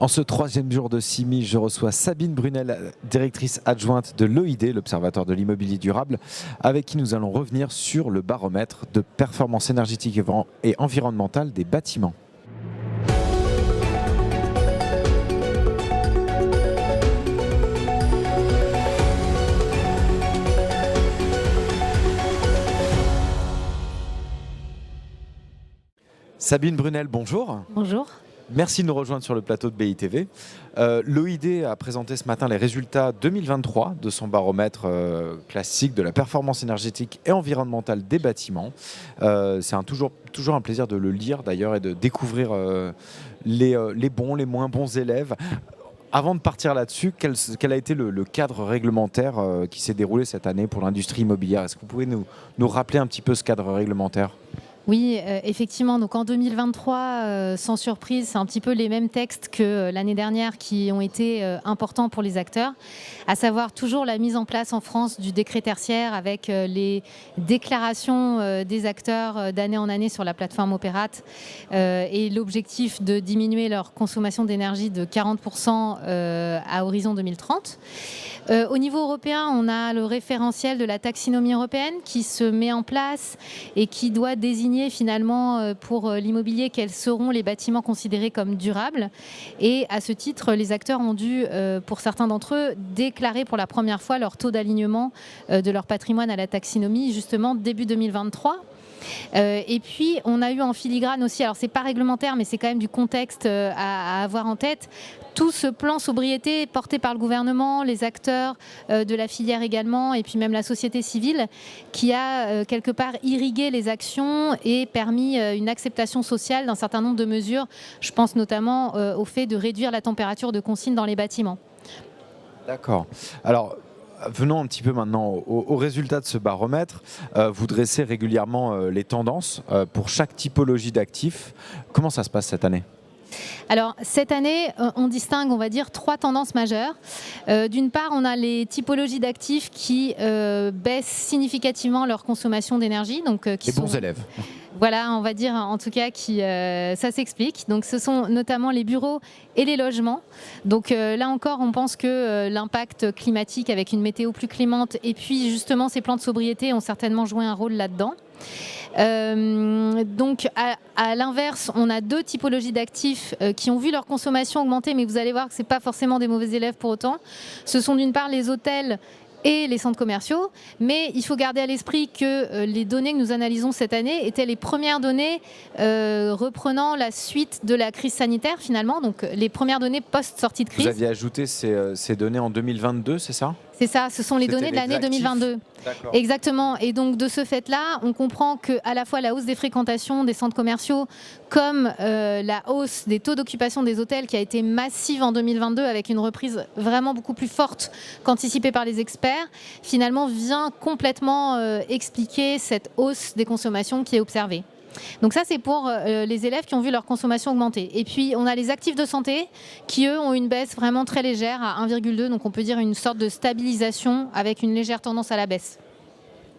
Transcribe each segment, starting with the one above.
En ce troisième jour de CIMI, je reçois Sabine Brunel, directrice adjointe de l'OID, l'Observatoire de l'immobilier durable, avec qui nous allons revenir sur le baromètre de performance énergétique et environnementale des bâtiments. Sabine Brunel, bonjour. Bonjour. Merci de nous rejoindre sur le plateau de BITV. L'OID a présenté ce matin les résultats 2023 de son baromètre classique de la performance énergétique et environnementale des bâtiments. C'est toujours un plaisir de le lire d'ailleurs et de découvrir les bons, les moins bons élèves. Avant de partir là-dessus, quel a été le cadre réglementaire qui s'est déroulé cette année pour l'industrie immobilière? Est-ce que vous pouvez nous rappeler un petit peu ce cadre réglementaire ? Oui, effectivement. Donc en 2023, sans surprise, c'est un petit peu les mêmes textes que l'année dernière qui ont été importants pour les acteurs, à savoir toujours la mise en place en France du décret tertiaire avec les déclarations des acteurs d'année en année sur la plateforme Opérate et l'objectif de diminuer leur consommation d'énergie de 40% à horizon 2030. Au niveau européen, on a le référentiel de la taxinomie européenne qui se met en place et qui doit désigner finalement pour l'immobilier quels seront les bâtiments considérés comme durables. Et à ce titre, les acteurs ont dû, pour certains d'entre eux, déclarer pour la première fois leur taux d'alignement de leur patrimoine à la taxinomie, justement début 2023. Et puis, on a eu en filigrane aussi, alors c'est pas réglementaire, mais c'est quand même du contexte à avoir en tête, tout ce plan sobriété porté par le gouvernement, les acteurs de la filière également, et puis même la société civile, qui a quelque part irrigué les actions et permis une acceptation sociale d'un certain nombre de mesures. Je pense notamment au fait de réduire la température de consigne dans les bâtiments. D'accord. Alors, venons un petit peu maintenant aux résultats de ce baromètre. Vous dressez régulièrement les tendances pour chaque typologie d'actifs. Comment ça se passe cette année ? Alors, cette année, on distingue, on va dire, 3 tendances majeures. D'une part, on a les typologies d'actifs qui baissent significativement leur consommation d'énergie. Donc, les bons élèves. Voilà, on va dire en tout cas ça s'explique. Donc ce sont notamment les bureaux et les logements. Donc là encore, on pense que l'impact climatique avec une météo plus clémente et puis justement ces plans de sobriété ont certainement joué un rôle là-dedans. Donc à l'inverse, on a 2 typologies d'actifs qui ont vu leur consommation augmenter, mais vous allez voir que ce n'est pas forcément des mauvais élèves pour autant. Ce sont d'une part les hôtels et les centres commerciaux, mais il faut garder à l'esprit que les données que nous analysons cette année étaient les premières données reprenant la suite de la crise sanitaire finalement, donc les premières données post-sortie de crise. Vous aviez ajouté ces données en 2022, c'est ça ? C'est ça, ce sont les données de l'année 2022. D'accord. Exactement. Et donc de ce fait-là, on comprend qu'à la fois la hausse des fréquentations des centres commerciaux comme la hausse des taux d'occupation des hôtels qui a été massive en 2022 avec une reprise vraiment beaucoup plus forte qu'anticipée par les experts, finalement vient complètement expliquer cette hausse des consommations qui est observée. Donc ça, c'est pour les élèves qui ont vu leur consommation augmenter. Et puis, on a les actifs de santé qui, eux, ont une baisse vraiment très légère à 1,2. Donc, on peut dire une sorte de stabilisation avec une légère tendance à la baisse.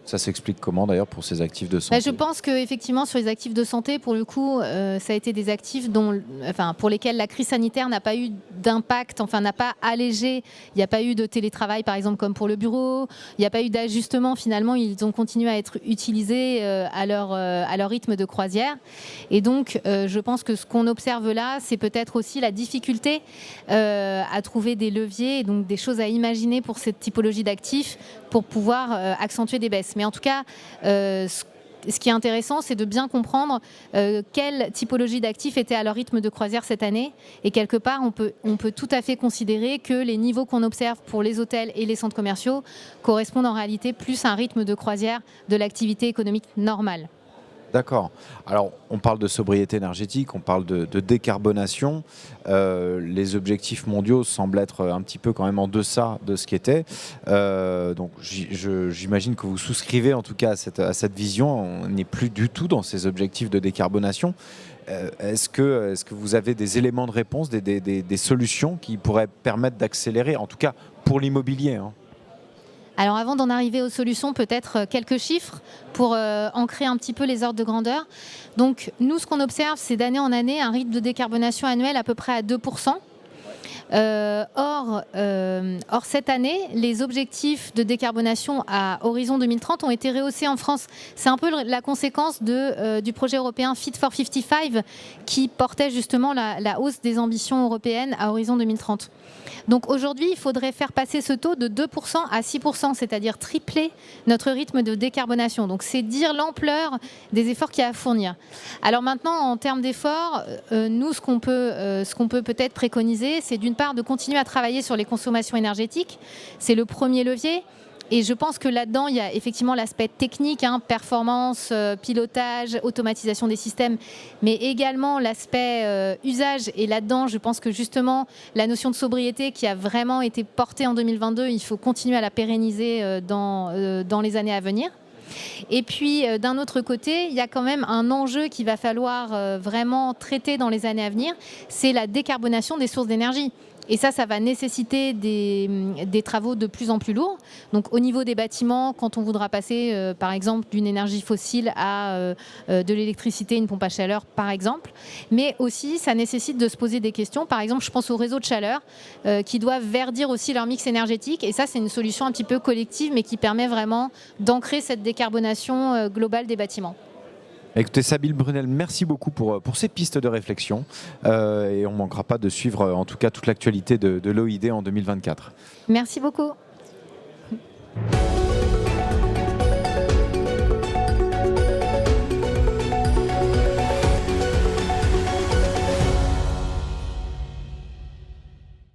Ça s'explique comment d'ailleurs pour ces actifs de santé ? Je pense qu'effectivement sur les actifs de santé, pour le coup, ça a été des actifs pour lesquels la crise sanitaire n'a pas eu d'impact, n'a pas allégé. Il n'y a pas eu de télétravail par exemple comme pour le bureau, il n'y a pas eu d'ajustement finalement, ils ont continué à être utilisés à leur rythme de croisière. Et donc je pense que ce qu'on observe là, c'est peut-être aussi la difficulté à trouver des leviers et donc des choses à imaginer pour cette typologie d'actifs pour pouvoir accentuer des baisses. Mais en tout cas, ce qui est intéressant, c'est de bien comprendre quelle typologie d'actifs était à leur rythme de croisière cette année. Et quelque part, on peut tout à fait considérer que les niveaux qu'on observe pour les hôtels et les centres commerciaux correspondent en réalité plus à un rythme de croisière de l'activité économique normale. D'accord. Alors, on parle de sobriété énergétique, on parle de décarbonation. Les objectifs mondiaux semblent être un petit peu quand même en deçà de ce qu'était. Donc, j'imagine que vous souscrivez en tout cas à cette vision. On n'est plus du tout dans ces objectifs de décarbonation. Est-ce que vous avez des éléments de réponse, des solutions qui pourraient permettre d'accélérer, en tout cas pour l'immobilier, hein ? Alors avant d'en arriver aux solutions, peut-être quelques chiffres pour ancrer un petit peu les ordres de grandeur. Donc nous, ce qu'on observe, c'est d'année en année un rythme de décarbonation annuel à peu près à 2%. Or, cette année, les objectifs de décarbonation à horizon 2030 ont été rehaussés en France. C'est un peu la conséquence du projet européen Fit for 55 qui portait justement la hausse des ambitions européennes à horizon 2030. Donc aujourd'hui, il faudrait faire passer ce taux de 2% à 6%, c'est-à-dire tripler notre rythme de décarbonation. Donc c'est dire l'ampleur des efforts qu'il y a à fournir. Alors maintenant, en termes d'efforts, nous, ce qu'on peut peut-être préconiser, c'est d'une part de continuer à travailler sur les consommations énergétiques. C'est le premier levier. Et je pense que là-dedans, il y a effectivement l'aspect technique, performance, pilotage, automatisation des systèmes, mais également l'aspect usage. Et là-dedans, je pense que justement, la notion de sobriété qui a vraiment été portée en 2022, il faut continuer à la pérenniser dans les années à venir. Et puis, d'un autre côté, il y a quand même un enjeu qu'il va falloir vraiment traiter dans les années à venir, c'est la décarbonation des sources d'énergie. Et ça va nécessiter des travaux de plus en plus lourds. Donc au niveau des bâtiments, quand on voudra passer par exemple d'une énergie fossile à de l'électricité, une pompe à chaleur par exemple. Mais aussi ça nécessite de se poser des questions. Par exemple, je pense aux réseaux de chaleur qui doivent verdir aussi leur mix énergétique. Et ça, c'est une solution un petit peu collective mais qui permet vraiment d'ancrer cette décarbonation globale des bâtiments. Écoutez, Sabine Brunel, merci beaucoup pour ces pistes de réflexion et on ne manquera pas de suivre en tout cas toute l'actualité de l'OID en 2024. Merci beaucoup.